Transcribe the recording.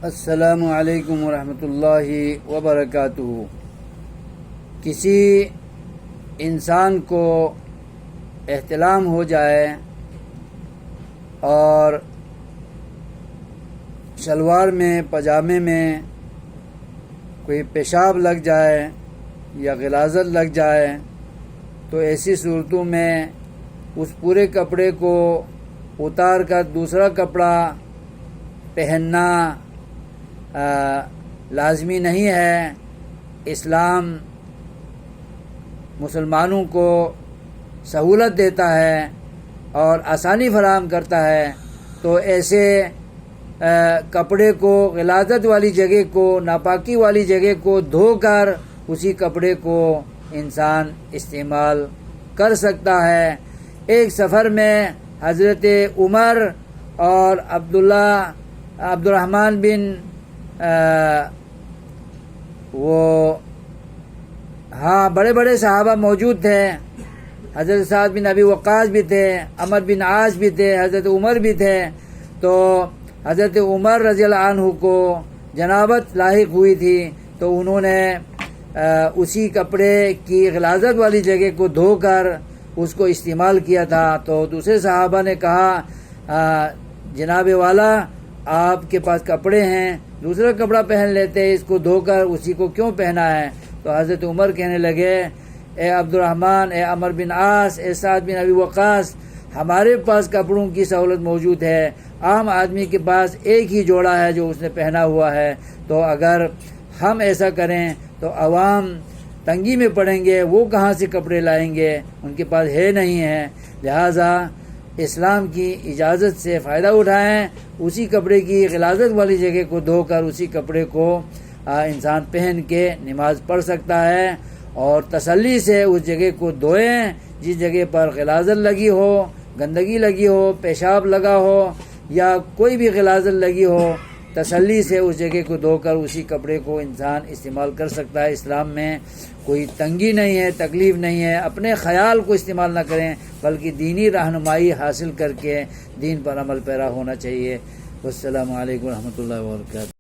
السلام علیکم ورحمۃ اللہ وبرکاتہ۔ کسی انسان کو احتلام ہو جائے اور شلوار میں پاجامے میں کوئی پیشاب لگ جائے یا غلاظت لگ جائے تو ایسی صورتوں میں اس پورے کپڑے کو اتار کر دوسرا کپڑا پہننا لازمی نہیں ہے۔ اسلام مسلمانوں کو سہولت دیتا ہے اور آسانی فراہم کرتا ہے، تو ایسے کپڑے کو، غلاظت والی جگہ کو، ناپاکی والی جگہ کو دھو کر اسی کپڑے کو انسان استعمال کر سکتا ہے۔ ایک سفر میں حضرت عمر اور عبد الرحمن بن بڑے بڑے صحابہ موجود تھے۔ حضرت سعد بن ابی وقاص بھی تھے، عمر بن عاص بھی تھے، حضرت عمر بھی تھے۔ تو حضرت عمر رضی اللہ عنہ کو جنابت لاحق ہوئی تھی، تو انہوں نے اسی کپڑے کی غلاظت والی جگہ کو دھو کر اس کو استعمال کیا تھا۔ تو دوسرے صحابہ نے کہا، جناب والا آپ کے پاس کپڑے ہیں، دوسرا کپڑا پہن لیتے، اس کو دھو کر اسی کو کیوں پہنا ہے؟ تو حضرت عمر کہنے لگے، اے عبد الرحمن، اے عمر بن عاص، اے سعد بن ابی وقاص، ہمارے پاس کپڑوں کی سہولت موجود ہے، عام آدمی کے پاس ایک ہی جوڑا ہے جو اس نے پہنا ہوا ہے۔ تو اگر ہم ایسا کریں تو عوام تنگی میں پڑیں گے، وہ کہاں سے کپڑے لائیں گے؟ ان کے پاس ہے نہیں ہے۔ لہٰذا اسلام کی اجازت سے فائدہ اٹھائیں، اسی کپڑے کی غلاظت والی جگہ کو دھو کر اسی کپڑے کو انسان پہن کے نماز پڑھ سکتا ہے، اور تسلی سے اس جگہ کو دھوئیں جس جگہ پر غلاظت لگی ہو، گندگی لگی ہو، پیشاب لگا ہو یا کوئی بھی غلاظت لگی ہو، تسلی سے اس جگہ کو دھو کر اسی کپڑے کو انسان استعمال کر سکتا ہے۔ اسلام میں کوئی تنگی نہیں ہے، تکلیف نہیں ہے۔ اپنے خیال کو استعمال نہ کریں، بلکہ دینی رہنمائی حاصل کر کے دین پر عمل پیرا ہونا چاہیے۔ والسلام علیکم ورحمۃ اللہ وبرکاتہ۔